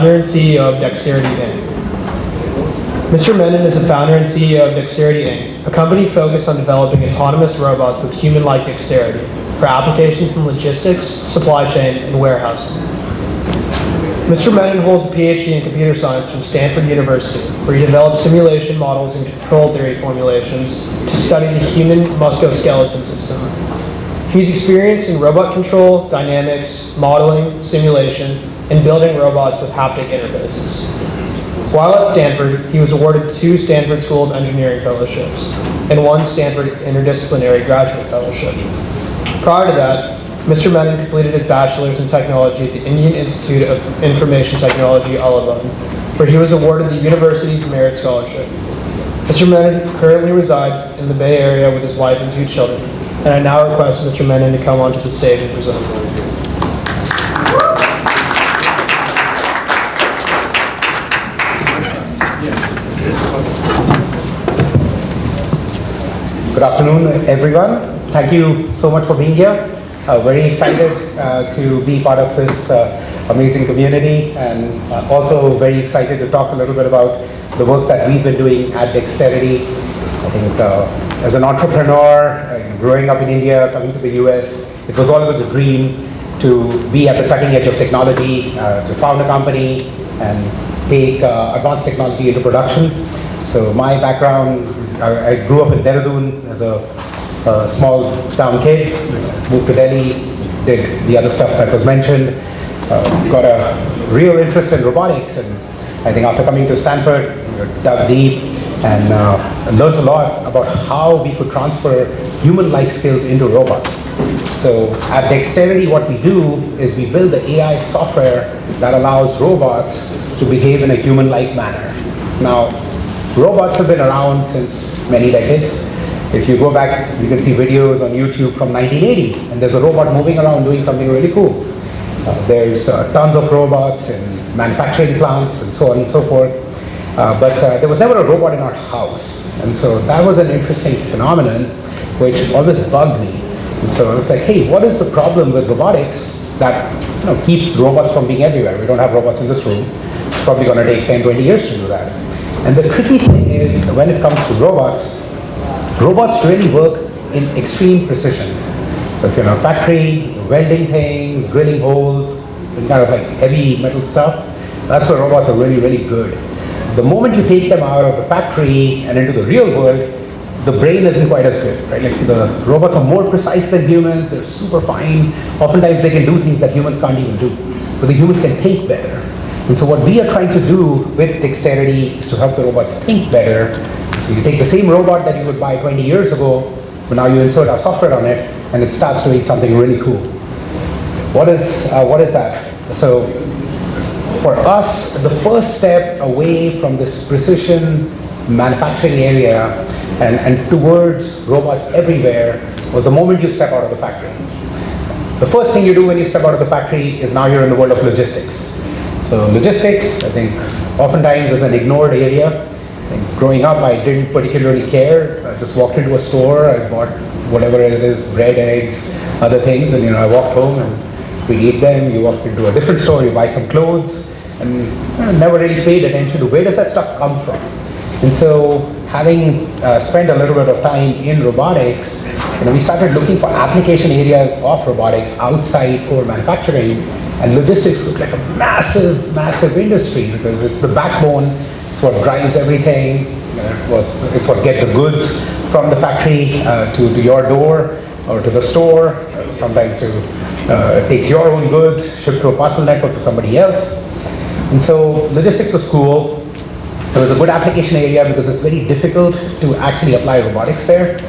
Founder and CEO of Dexterity, Inc. Mr. Menon is the founder and CEO of Dexterity, Inc., a company focused on developing autonomous robots with human-like dexterity for applications in logistics, supply chain, and warehousing. Mr. Menon holds a PhD in computer science from Stanford University, where he developed simulation models and control theory formulations to study the human musculoskeletal system. He's experienced in robot control, dynamics, modeling, simulation, and building robots with haptic interfaces. While at Stanford, he was awarded 2 Stanford School of Engineering fellowships and 1 Stanford Interdisciplinary Graduate Fellowship. Prior to that, Mr. Menon completed his bachelor's in technology at the Indian Institute of Information Technology, Allahabad, where he was awarded the university's Merit Scholarship. Mr. Menon currently resides in the Bay Area with his wife and 2 children, and I now request Mr. Menon to come onto the stage and present. Good afternoon, everyone. Thank you so much for being here. Very excited to be part of this amazing community, and also very excited to talk a little bit about the work that we've been doing at Dexterity. I think as an entrepreneur, growing up in India, coming to the US, it was always a dream to be at the cutting edge of technology, to found a company and take advanced technology into production. So my background, I grew up in Dehradun as a small town kid, moved to Delhi, did the other stuff that was mentioned, got a real interest in robotics, and I think after coming to Stanford, dug deep and learned a lot about how we could transfer human-like skills into robots. So at Dexterity, what we do is we build the AI software that allows robots to behave in a human-like manner. Now, robots have been around since many decades. If you go back, you can see videos on YouTube from 1980, and there's a robot moving around doing something really cool. There's tons of robots in manufacturing plants and so on and so forth. But there was never a robot in our house. And so that was an interesting phenomenon which always bugged me. And so I was like, hey, what is the problem with robotics that keeps robots from being everywhere? We don't have robots in this room. It's probably going to take 10, 20 years to do that. And the tricky thing is, when it comes to robots, robots really work in extreme precision. So if you're in a factory, welding things, drilling holes, kind of like heavy metal stuff, that's where robots are really, really good. The moment you take them out of the factory and into the real world, the brain isn't quite as good, right? Like, so the robots are more precise than humans, they're super fine. Oftentimes they can do things that humans can't even do, but the humans can think better. And so what we are trying to do with Dexterity is to help the robots think better. So you take the same robot that you would buy 20 years ago, but now you insert our software on it, and it starts doing something really cool. What is that? So for us, the first step away from this precision manufacturing area and towards robots everywhere was the moment you step out of the factory. The first thing you do when you step out of the factory is now you're in the world of logistics. So logistics, I think, oftentimes is an ignored area. Growing up, I didn't particularly care. I just walked into a store, I bought whatever it is, bread, eggs, other things, and I walked home and we eat them. You walk into a different store, you buy some clothes, and never really paid attention to where does that stuff come from. And so, having spent a little bit of time in robotics, we started looking for application areas of robotics outside core manufacturing, and logistics looked like a massive, massive industry because it's the backbone. It's what drives everything. It's what gets the goods from the factory to your door or to the store. Sometimes it takes your own goods, shipped to a parcel network to somebody else. And so logistics was cool. It was a good application area because it's very difficult to actually apply robotics there.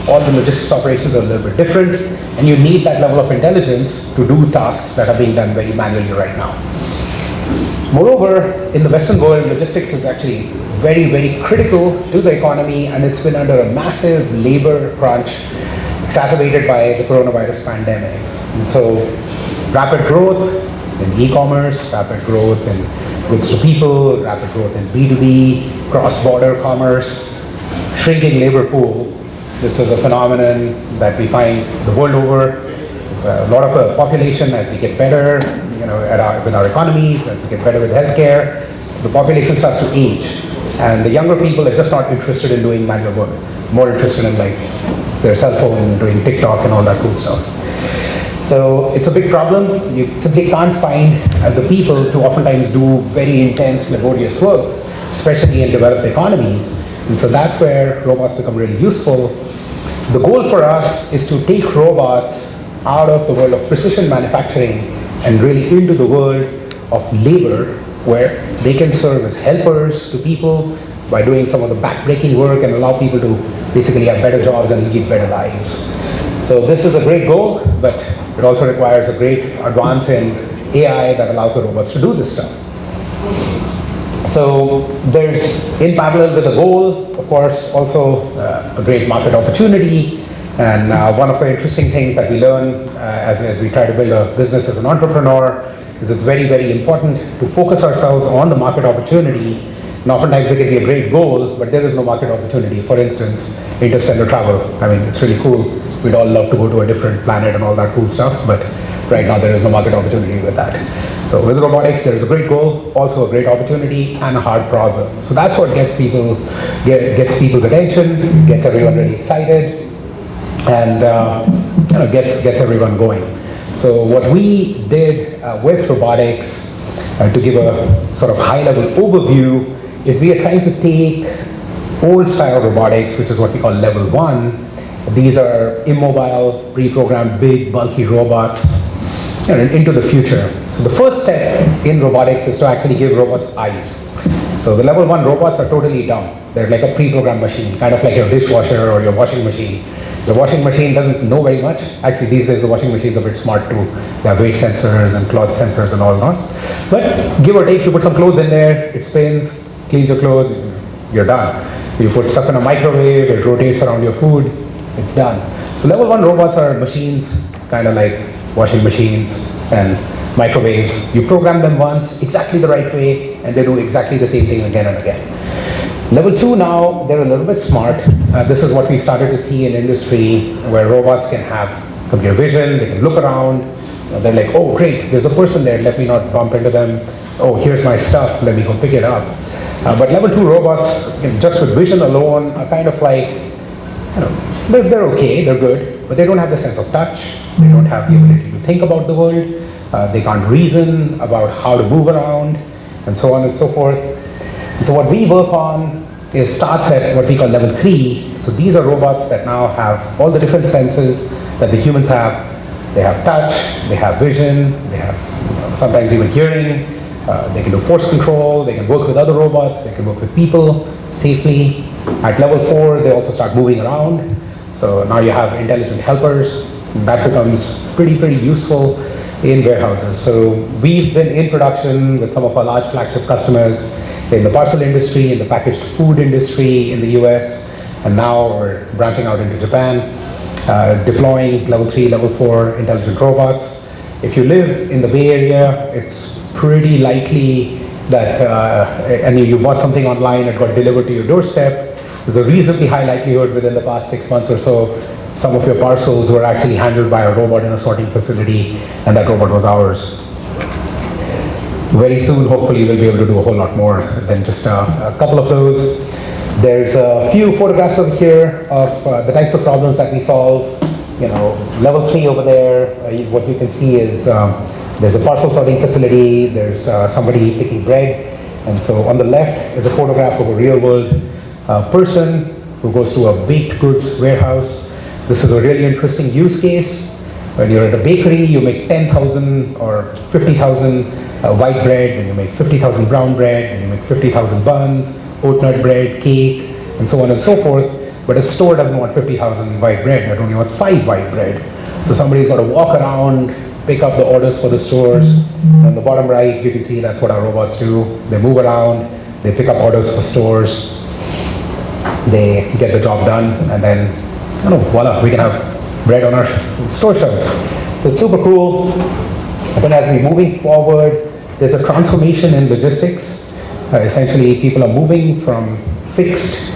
All the logistics operations are a little bit different, and you need that level of intelligence to do tasks that are being done very manually right now. Moreover, in the Western world, logistics is actually very, very critical to the economy, and it's been under a massive labor crunch exacerbated by the coronavirus pandemic. And so rapid growth in e-commerce, rapid growth in goods to people, rapid growth in B2B, cross-border commerce, shrinking labor pool. This is a phenomenon that we find the world over. A lot of the population, as we get better, with our economies, as we get better with healthcare, the population starts to age. And the younger people are just not interested in doing manual work, more interested in like their cell phone, doing TikTok and all that cool stuff. So it's a big problem. You simply can't find the people to oftentimes do very intense, laborious work, especially in developed economies. And so that's where robots become really useful. The goal for us is to take robots out of the world of precision manufacturing and really into the world of labor, where they can serve as helpers to people by doing some of the back-breaking work and allow people to basically have better jobs and lead better lives. So this is a great goal, but it also requires a great advance in AI that allows the robots to do this stuff. So there's, in parallel with the goal, of course, also a great market opportunity. And one of the interesting things that we learn as we try to build a business as an entrepreneur is it's very, very important to focus ourselves on the market opportunity. And oftentimes it can be a great goal, but there is no market opportunity. For instance, interstellar travel. I mean, it's really cool. We'd all love to go to a different planet and all that cool stuff, but right now there is no market opportunity with that. So with robotics, there is a great goal, also a great opportunity, and a hard problem. So that's what gets people's attention, gets everyone really excited, and gets everyone going. So what we did with robotics, to give a sort of high-level overview, is we are trying to take old-style robotics, which is what we call level 1. These are immobile, pre-programmed, big, bulky robots, into the future. So the first step in robotics is to actually give robots eyes. So the level 1 robots are totally dumb. They're like a pre-programmed machine, kind of like your dishwasher or your washing machine. The washing machine doesn't know very much. Actually, these days the washing machines are a bit smart too. They have weight sensors and cloth sensors and all that. But give or take, you put some clothes in there, it spins, cleans your clothes, you're done. You put stuff in a microwave, it rotates around your food, it's done. So level 1 robots are machines, kind of like washing machines and microwaves. You program them once, exactly the right way, and they do exactly the same thing again and again. Level 2 now, they're a little bit smart. This is what we've started to see in industry, where robots can have computer vision, they can look around. They're like, oh great, there's a person there, let me not bump into them. Oh, here's my stuff, let me go pick it up. But level 2 robots, just with vision alone, are kind of like, they're okay, they're good, but they don't have the sense of touch. They don't have the ability to think about the world. They can't reason about how to move around, and so on and so forth. And so what we work on starts at what we call level 3. So these are robots that now have all the different senses that the humans have. They have touch, they have vision, they have sometimes even hearing. They can do force control, they can work with other robots, they can work with people safely. At level 4, they also start moving around. So now you have intelligent helpers. That becomes pretty useful in warehouses. So we've been in production with some of our large flagship customers in the parcel industry, in the packaged food industry in the US, and now we're branching out into Japan, deploying level 3, level 4 intelligent robots. If you live in the Bay Area, it's pretty likely that, and you bought something online, it got delivered to your doorstep. There's a reasonably high likelihood within the past 6 months or so, some of your parcels were actually handled by a robot in a sorting facility, and that robot was ours. Very soon, hopefully, we'll be able to do a whole lot more than just a couple of those. There's a few photographs over here of the types of problems that we solve. Level 3 over there, what you can see is there's a parcel sorting facility, there's somebody picking bread, and so on the left is a photograph of a real-world person who goes to a baked goods warehouse. This is a really interesting use case. When you're at a bakery, you make 10,000 or 50,000 white bread, and you make 50,000 brown bread, and you make 50,000 buns, oat nut bread, cake, and so on and so forth. But a store doesn't want 50,000 white bread, it only wants 5 white bread. So somebody's got to walk around, pick up the orders for the stores. On the bottom right, you can see that's what our robots do. They move around, they pick up orders for stores, they get the job done, and then, voila, we can have bread on our store shelves. So it's super cool. But as we're moving forward, there's a transformation in logistics. Essentially, people are moving from fixed,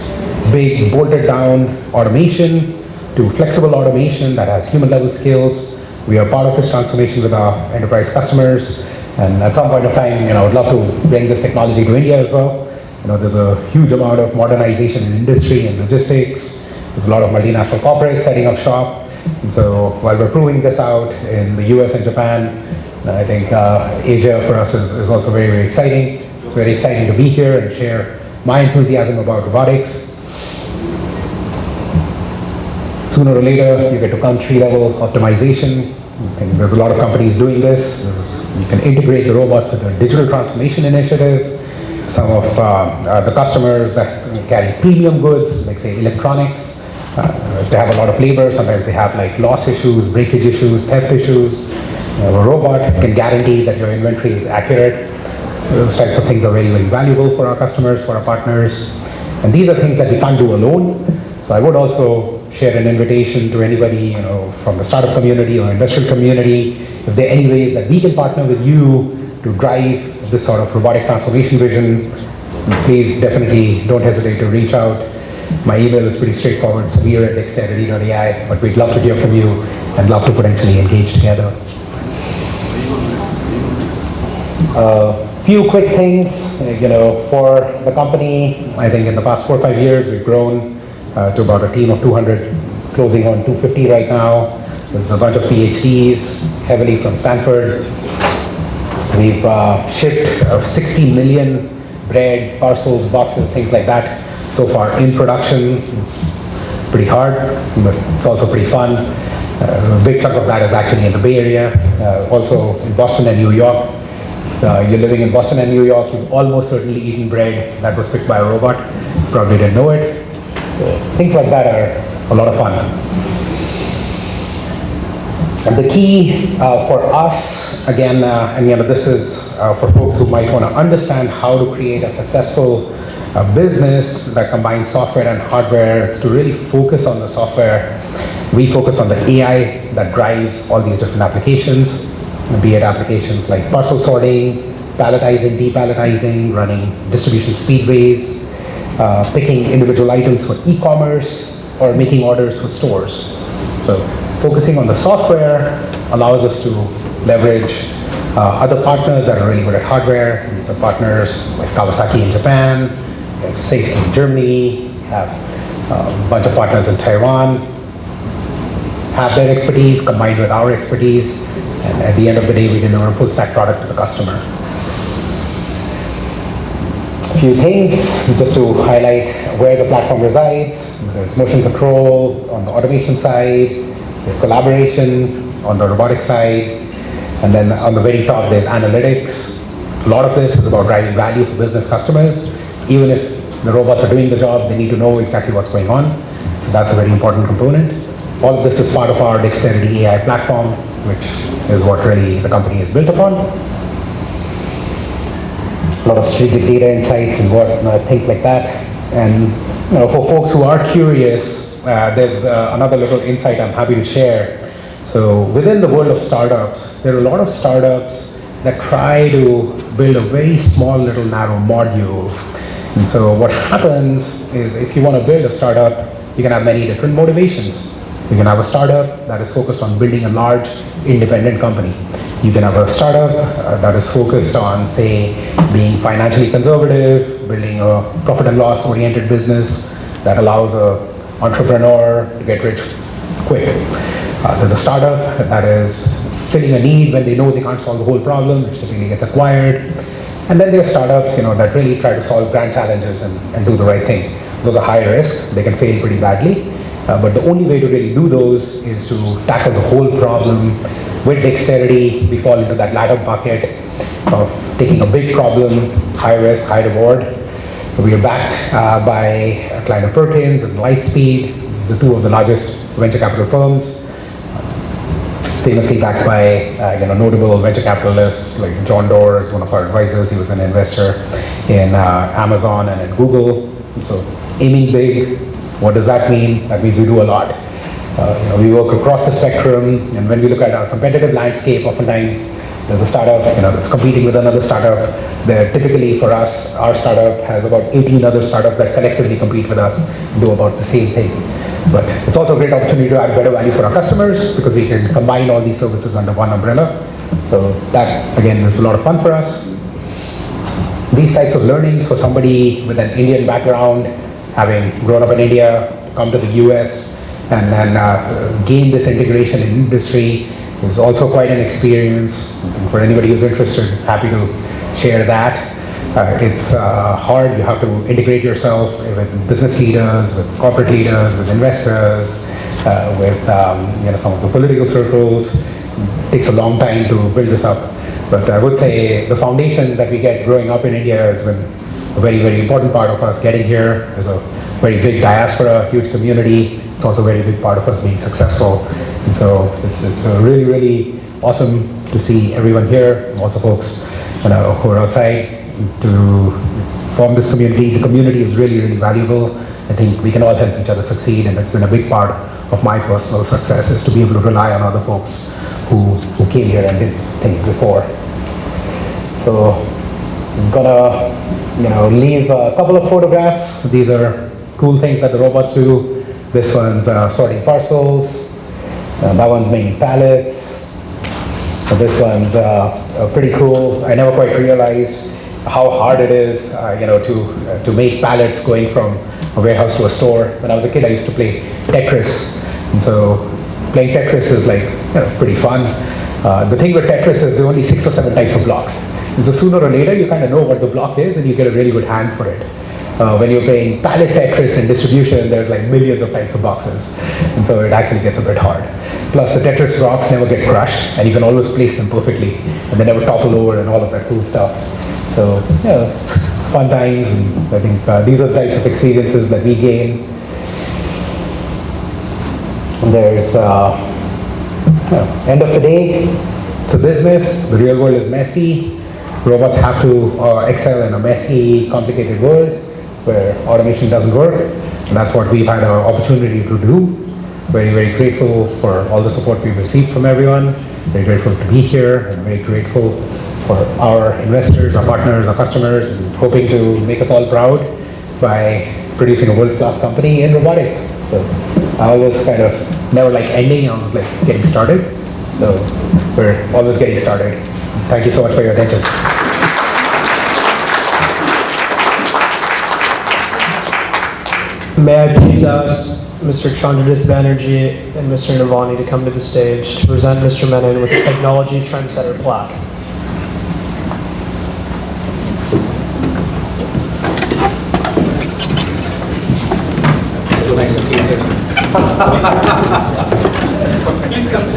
big, bolted down automation to flexible automation that has human level skills. We are part of this transformation with our enterprise customers. And at some point of time, I'd love to bring this technology to India as well. There's a huge amount of modernization in industry and logistics. There's a lot of multinational corporates setting up shop. And so while we're proving this out in the US and Japan, I think Asia for us is also very, very exciting. It's very exciting to be here and share my enthusiasm about robotics. Sooner or later, you get to country-level optimization. And there's a lot of companies doing this. You can integrate the robots with a digital transformation initiative. Some of the customers that carry premium goods, like say electronics, they have a lot of labor. Sometimes they have like loss issues, breakage issues, theft issues. A robot can guarantee that your inventory is accurate. Those types of things are very, very valuable for our customers, for our partners. And these are things that we can't do alone. So I would also share an invitation to anybody, from the startup community or industrial community, if there are any ways that we can partner with you to drive this sort of robotic transformation vision, please definitely don't hesitate to reach out. My email is pretty straightforward, Samir at Dexterity.ai, but we'd love to hear from you and love to potentially engage together. Few quick things, for the company. I think in the past 4 or 5 years, we've grown to about a team of 200, closing on 250 right now. There's a bunch of PhDs, heavily from Stanford. We've shipped 60 million bread, parcels, boxes, things like that so far in production. It's pretty hard, but it's also pretty fun. A big chunk of that is actually in the Bay Area, also in Boston and New York. You're living in Boston and New York, you've almost certainly eaten bread that was picked by a robot. Probably didn't know it. So things like that are a lot of fun. And the key for us, again, this is for folks who might want to understand how to create a successful business that combines software and hardware, to really focus on the software. We focus on the AI that drives all these different applications, be it applications like parcel sorting, palletizing, depalletizing, running distribution speedways, picking individual items for e-commerce, or making orders for stores. So focusing on the software allows us to leverage other partners that are really good at hardware. These are partners like Kawasaki in Japan, we have SAFE in Germany, we have a bunch of partners in Taiwan, have their expertise combined with our expertise, and at the end of the day, we deliver a full stack product to the customer. A few things just to highlight where the platform resides. There's motion control on the automation side, there's collaboration on the robotic side, and then on the very top there's analytics. A lot of this is about driving value for business customers. Even if the robots are doing the job, they need to know exactly what's going on. So that's a very important component. All of this is part of our Dexterity AI platform, which is what really the company is built upon. A lot of strategic data insights and things like that. And for folks who are curious, there's another little insight I'm happy to share. So within the world of startups, there are a lot of startups that try to build a very small little narrow module. And so what happens is, if you want to build a startup, you can have many different motivations. You can have a startup that is focused on building a large independent company. You can have a startup that is focused on, say, being financially conservative, building a profit and loss oriented business that allows an entrepreneur to get rich quick. There's a startup that is filling a need when they know they can't solve the whole problem, which typically gets acquired. And then there are startups that really try to solve grand challenges and do the right thing. Those are high risk, they can fail pretty badly. But the only way to really do those is to tackle the whole problem. With Dexterity, we fall into that latter bucket of taking a big problem, high risk, high reward. We are backed by Kleiner Perkins and Lightspeed. These are two of the largest venture capital firms, famously backed by notable venture capitalists like John Doerr is one of our advisors. He was an investor in Amazon and in Google. So aiming big. What does that mean? That means we do a lot. We work across the spectrum, and when we look at our competitive landscape, oftentimes there's a startup that's competing with another startup. Typically for us, our startup has about 18 other startups that collectively compete with us and do about the same thing. But it's also a great opportunity to add better value for our customers because we can combine all these services under one umbrella. So that, again, is a lot of fun for us. These types of learnings for somebody with an Indian background, having grown up in India, come to the US, and then gain this integration in industry is also quite an experience. And for anybody who's interested, happy to share that. It's hard. You have to integrate yourself with business leaders, with corporate leaders, with investors, with some of the political circles. It takes a long time to build this up. But I would say the foundation that we get growing up in India has been a very, very important part of us getting here. There's a very big diaspora, huge community. It's also a very big part of us being successful. And so it's really, really awesome to see everyone here, also folks who are outside, to form this community. The community is really, really valuable. I think we can all help each other succeed, and it's been a big part of my personal success is to be able to rely on other folks who came here and did things before. So I'm gonna leave a couple of photographs. These are cool things that the robots do. This one's sorting parcels. That one's making pallets. This one's pretty cool. I never quite realized how hard it is, to make pallets going from a warehouse to a store. When I was a kid, I used to play Tetris, and so playing Tetris is pretty fun. The thing with Tetris is there are only 6 or 7 types of blocks, and so sooner or later you kind of know what the block is, and you get a really good hand for it. When you're playing pallet Tetris in distribution, there's like millions of types of boxes, and so it actually gets a bit hard. Plus, the Tetris rocks never get crushed, and you can always place them perfectly, and they never topple over and all of that cool stuff. So, it's fun times, and I think these are the types of experiences that we gain. There's, end of the day, it's a business, the real world is messy. Robots have to excel in a messy, complicated world where automation doesn't work, and that's what we've had an opportunity to do. Very, very grateful for all the support we've received from everyone. Very grateful to be here, and very grateful for our investors, our partners, our customers, and hoping to make us all proud by producing a world-class company in robotics. So I always kind of never like ending, I was like getting started. So we're always getting started. Thank you so much for your attention. May I please ask Mr. Chandradith Banerjee and Mr. Navani to come to the stage to present Mr. Menon with the Technology Trendsetter plaque. So nice to see you, sir. Please come.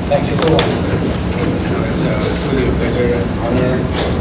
Thank you so much. It's truly a pleasure and honor